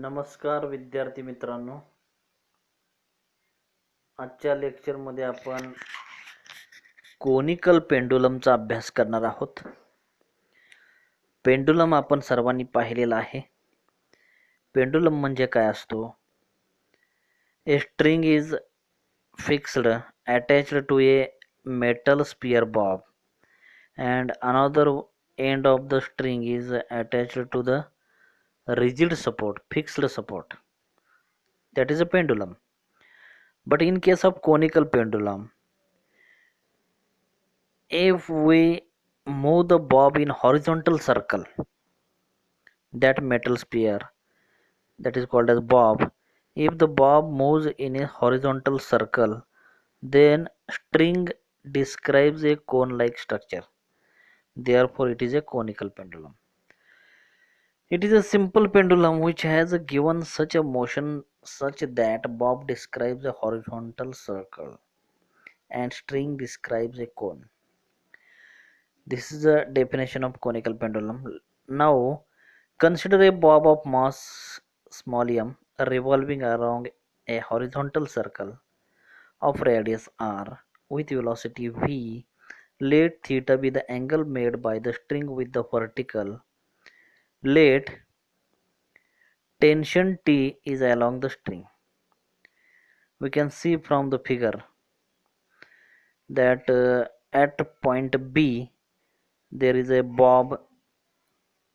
नमस्कार विद्यार्थी मित्रांनो, आजच्या लेक्चरमध्ये आपण कोनिकल पेंडुलमचा अभ्यास करणार आहोत. पेंडुलम आपण सर्वांनी पाहिलेला आहे. पेंडुलम म्हणजे काय असतो? A string is fixed attached to a metal sphere bob and another end of the string is attached to the rigid support, fixed support. That is a pendulum. But in case of conical pendulum, if we move the bob in horizontal circle, that metal sphere that is called as bob, if the bob moves in a horizontal circle, then string describes a cone like structure. Therefore it is a conical pendulum. It is a simple pendulum which has given such a motion such that bob describes a horizontal circle and string describes a cone. This is the definition of conical pendulum. Now consider a bob of mass small m revolving around a horizontal circle of radius r with velocity v. Let theta be the angle made by the string with the vertical. Let tension T is along the string. We can see from the figure that at point B there is a bob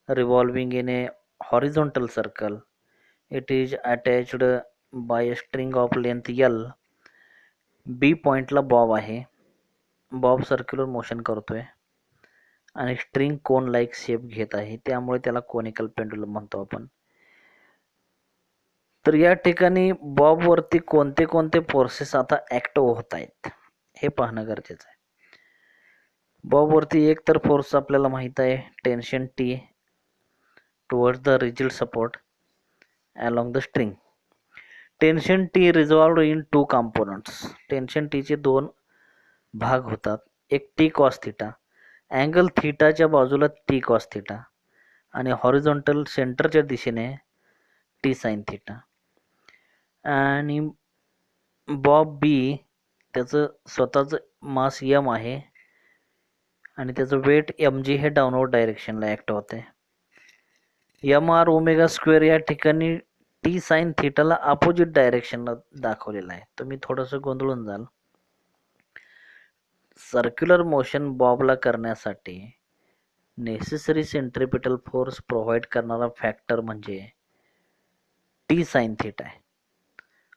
revolving in a horizontal circle. It is attached by a string of length L. B पॉइंटला Bob आहे. Bob circular motion करतोय आणि string कोन like shape घेत आहे, त्यामुळे त्याला conical pendulum म्हणतो आपण. तर या ठिकाणी बॉबवरती कोणते कोणते फोर्सेस आता ॲक्ट होत आहेत हे पाहणं गरजेचं आहे. बॉबवरती एक तर फोर्स आपल्याला माहीत आहे, tension T towards the rigid support along the string. Tension T resolved into components. Tension टीचे दोन भाग होतात. एक टी कॉस थिटा, अँगल थिटाच्या बाजूला टी कॉस थिटा, आणि हॉरिझॉन्टल सेंटरच्या दिशेने टी साइन थिटा. आणि बॉब बी त्याचं स्वतःचं मास यम आहे आणि त्याचं वेट एम जी हे डाऊनवर्ड डायरेक्शनला ॲक्ट होते. एम आर ओमेगा स्क्वेअर या ठिकाणी टी साइन थिटाला अपोजिट डायरेक्शनला दाखवलेला आहे. तुम्ही थोडंसं गोंधळून जाल. सर्क्युलर मोशन बॉबला करण्यासाठी नेसेसरी सेंट्रिपिटल फोर्स प्रोव्हाइड करणारा फॅक्टर म्हणजे टी साइन थिटा आहे.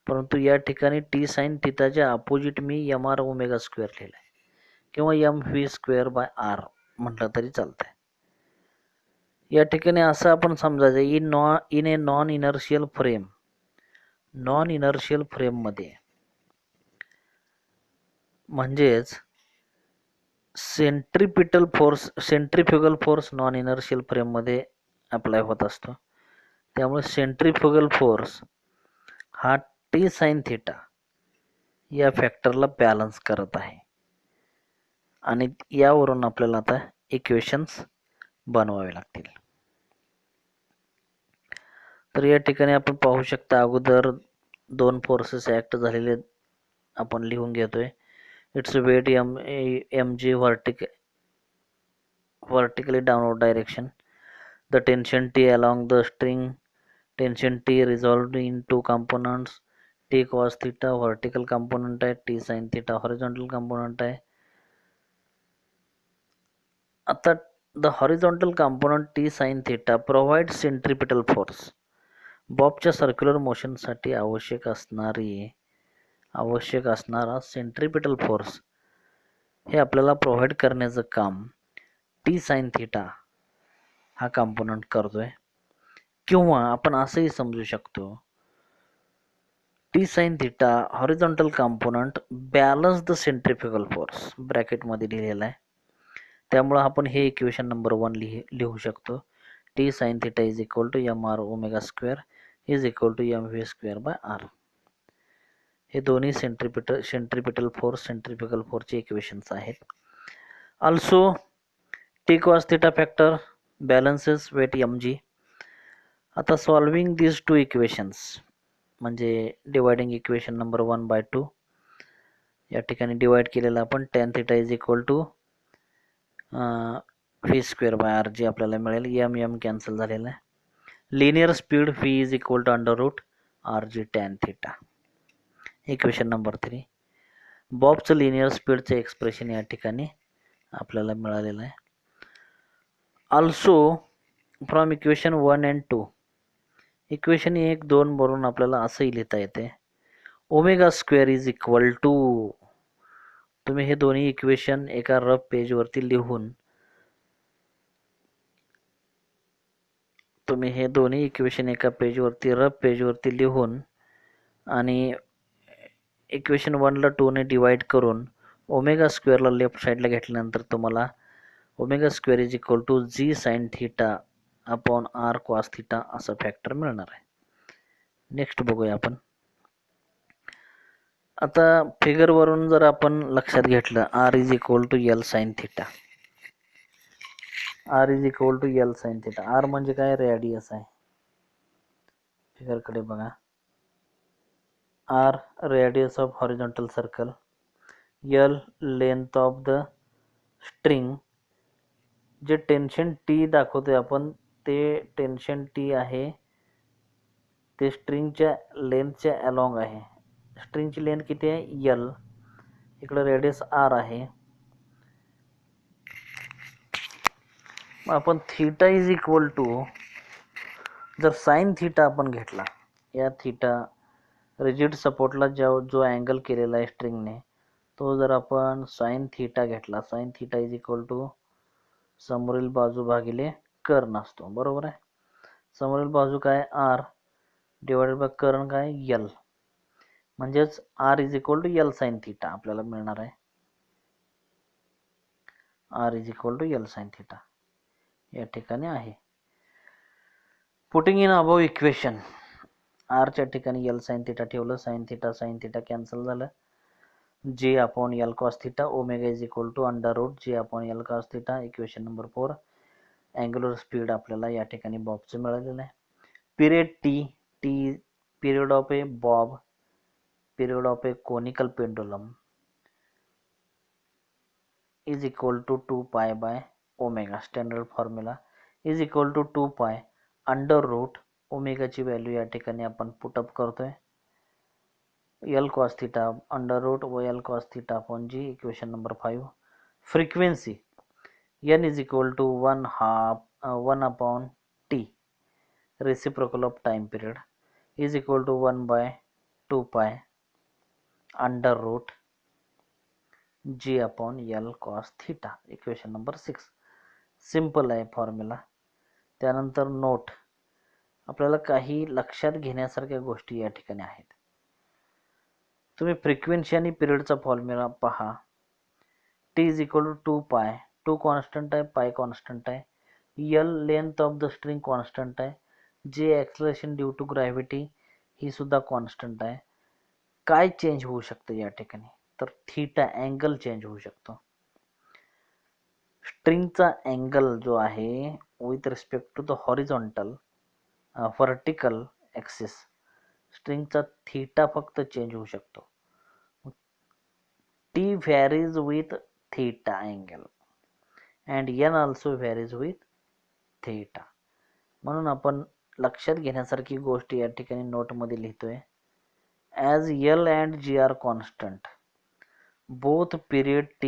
परंतु या ठिकाणी टी साइन थिटाच्या अपोजिट मी एम आर ओमेगा स्क्वेअर लिहिला आहे किंवा M V square by R म्हटलं तरी चालतंय. या ठिकाणी असं आपण समजायचं इन ए नॉन इनर्शियल फ्रेममध्ये म्हणजेच सेंट्रिफ्युगल फोर्स नॉन इनर्शियल फ्रेममध्ये अप्लाय होत असतो. त्यामुळे सेंट्रिफ्युगल फोर्स हा टी साइन थिटा या फॅक्टरला बॅलन्स करत आहे. आणि यावरून आपल्याला आता इक्वेशन्स बनवावे लागतील. तर या ठिकाणी आपण पाहू शकता अगोदर दोन फोर्सेस ॲक्ट झालेले आपण लिहून घेतोय. It's weight M G vertically downward direction. The tension T along the string, tension T resolved in two components, T cos theta vertical component आहे, T sin theta horizontal component आहे. आता the horizontal component T sin theta provides centripetal force. बॉबच्या circular मोशनसाठी आवश्यक असणारा centripetal force हे आपल्याला provide करण्याचं काम टी साइन थिटा हा कंपोनंट करतोय. किंवा आपण असंही समजू शकतो T sine theta horizontal component balance the centrifugal force ब्रॅकेटमध्ये लिहिलेला आहे. त्यामुळं आपण हे इक्वेशन नंबर 1 लिहू शकतो. T sine theta is equal to M R omega square is equal to M V square by R. हे दोन्ही सेंट्रिपिटल फोर्स सेंट्रिफ्युगल फोर्सचे इक्वेशन्स आहेत. Also T cos theta factor balances weight mg आता solving this two equations म्हणजे dividing equation number 1/2 या ठिकाणी divide केलेलं आपण tan θ is equal to v²/r आपल्याला मिळेल. m कॅन्सल झालेलं आहे. Linear speed v is equal to √rg tan θ. Equation number 3. बॉबचं लिनियर स्पीडचं एक्सप्रेशन या ठिकाणी आपल्याला मिळालेलं आहे. Also from equation 1 and 2 equation 1, 2 वरून आपल्याला असंही लिहिता येते ω² इज इक्वल टू, तुम्ही हे दोन्ही इक्वेशन एका रफ पेजवरती लिहून रफ पेजवरती लिहून आणि इक्वेशन 1ला 2ने डिवाइड करून ω² ला लेफ्ट साईडला घेतल्यानंतर तुम्हाला ω² is equal to g sin θ upon r cos θ असं फॅक्टर मिळणार आहे. नेक्स्ट बघूया आपण. आता फिगरवरून जर आपण लक्षात घेतलं r is equal to L sin θ, r is equal to L sin θ. r म्हणजे काय, रेडियस आहे. फिगरकडे बघा. r radius of horizontal circle, L length of the string. जे टेन्शन T दाखवतोय आपण ते टेन्शन T आहे ते स्ट्रिंगच्या लेंथच्या अलॉंग आहे. स्ट्रिंगची लेंथ किती आहे, L. इकडं रेडियस R आहे. मग आपण θ इज इक्वल टू, जर साइन θ आपण घेतला, या θ रिजिड सपोर्टला जो अँगल केलेला आहे स्ट्रिंगने, तो जर आपण साइन θ घेतला, साइन θ इज इक्वल टू समोरील बाजू भागिले कर्ण असतो, बरोबर आहे. समोरील बाजू काय, R डिवायडेड बाय कर्ण काय, L. म्हणजेच R is equal to L sin θ आपल्याला मिळणार आहे. R is equal to L sin θ या ठिकाणी आहे. Putting in above equation, R च्या ठिकाणी L sin θ ठेवलं, sin θ कॅन्सल झालं. J upon L cos θ, omega is equal to √J upon L cos θ. Equation number 4. Angular speed आपल्याला या ठिकाणी बॉबचं मिळालेलं आहे. Period T period of a bob, period of a conical pendulum is equal to 2 pi by omega. Standard formula is equal to 2 pi √ ओमेगाची value या ठिकाणी आपण पुटअप करतोय. L cos θ √L cos θ upon G. Equation number 5. Frequency N is equal to 1 upon T reciprocal of time period is equal to 1/2 pi √G upon L cos θ. Equation number 6. Simple आहे formula. त्यानंतर note, आपल्याला काही लक्षात घेण्यासारख्या गोष्टी या ठिकाणी आहेत. तुम्ही फ्रिक्वेन्सी आणि पिरियडचा फॉर्म्युला पहा. T is equal to 2 pi, 2 constant आहे, पाय कॉन्स्टंट आहे, L length of the string constant आहे, J acceleration due to gravity ही सुद्धा कॉन्स्टंट आहे. काय चेंज होऊ शकतं या ठिकाणी, तर थीटा अँगल चेंज होऊ शकतो. स्ट्रिंगचा अँगल जो आहे with respect to the horizontal vertical axis, स्ट्रिंगचा थीटा फक्त चेंज होऊ शकतो. T varies with theta angle and N also varies with theta. म्हणून आपण लक्षात घेण्यासारखी गोष्ट या ठिकाणी नोटमध्ये लिहितोय. As L and G are constant, both period T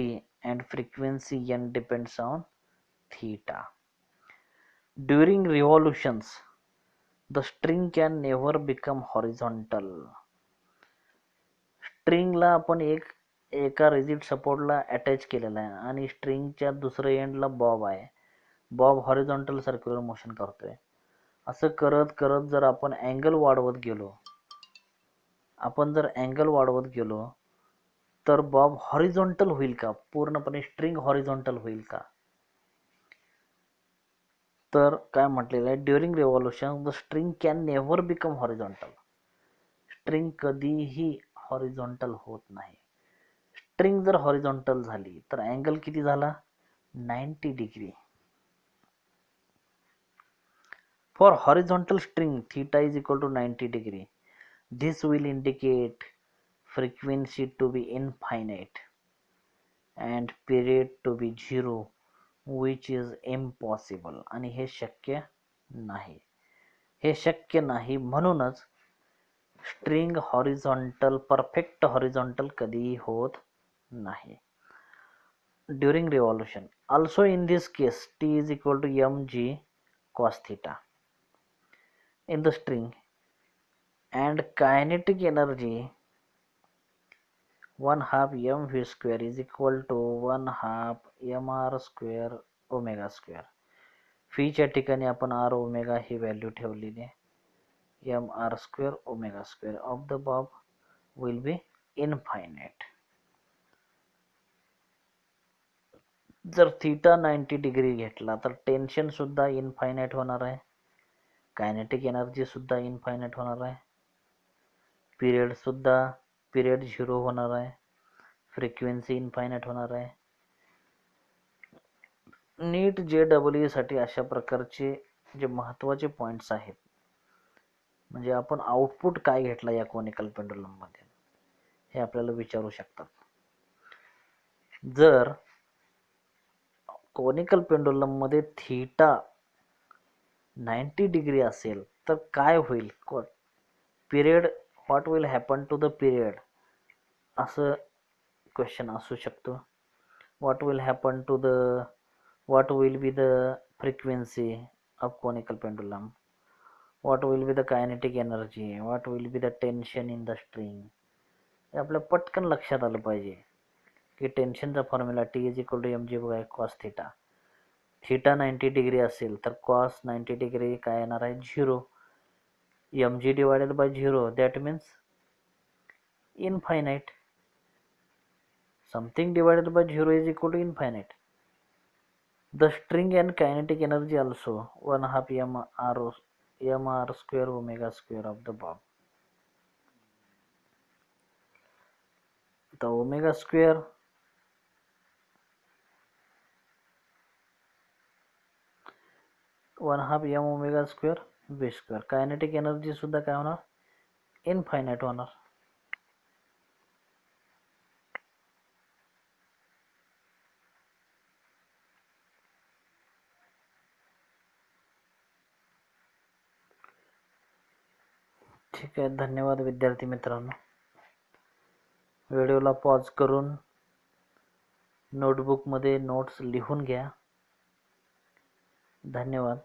and frequency N depends on theta. During revolutions, the string can never become horizontal. स्ट्रिंगला आपण एका रिजिड सपोर्टला अटॅच केलेला आहे आणि स्ट्रिंगच्या दुसऱ्या एंडला बॉब आहे. बॉब हॉरिझॉन्टल सर्क्युलर मोशन करतोय. असं करत करत जर आपण अँगल वाढवत गेलो, तर बॉब हॉरिझॉन्टल होईल का, पूर्णपणे स्ट्रिंग हॉरिझॉन्टल होईल का, तर काय म्हटलेलं आहे, during revolution the string can never become horizontal. String कधीही हॉरिझॉन्टल होत नाही. स्ट्रिंग जर हॉरिझॉन्टल झाली तर अँगल किती झाला, 90 degree. For horizontal string, theta is equal to 90 degree. This will indicate frequency to be infinite and period to be 0, which is impossible. आणि हे शक्य नाही. हे शक्य नाही म्हणूनच स्ट्रिंग हॉरिझॉन्टल परफेक्ट हॉरिझॉन्टल कधीही होत नाही. During revolution, also in this case T is equal to mg cos theta in the string, and kinetic energy 1/2 mv square is equal to 1/2 mr square omega square. फीच्या ठिकाणी आपण r omega ही value ठेवलेली आहे. mr square omega square of the bob will be infinite. जर theta 90 degree घेतला तर tension सुद्धा infinite होणार आहे, कायनेटिक एनर्जी सुद्धा इनफायनाईट होणार आहे, पिरियड 0 होणार आहे, फ्रिक्वेन्सी इनफायनाईट होणार आहे. नीट JEE साठी अशा प्रकारचे जे महत्त्वाचे पॉईंट्स आहेत, म्हणजे आपण आउटपुट काय घेतला या कोनिकल पेंडुलम मध्ये हे आपल्याला विचारू शकतात. जर कोनिकल पेंडुलम मध्ये थीटा 90 डिग्री असेल तर काय होईल, period what will happen to the period, असं क्वेश्चन असू शकतो. what will be the frequency of conical pendulum, what will be the kinetic energy, what will be the tension in the string. हे आपल्या पटकन लक्षात आलं पाहिजे की टेन्शनचा formula T is equal to mg cos theta. Theta 90 degree असेल तर कॉस 90 डिग्री काय येणार आहे, 0. mg divided by 0, that means infinite. something divided by 0 is equal to infinite. The string and kinetic energy also 1/2 mr square omega square of the bob. The omega square one half m omega square v square. Kinetic energy सुद्धा काय होणार, infinite होणार. ठीक आहे, धन्यवाद विद्यार्थी मित्रांनो. व्हिडिओला पॉज करून नोटबुकमध्ये नोट्स लिहून घ्या. धन्यवाद.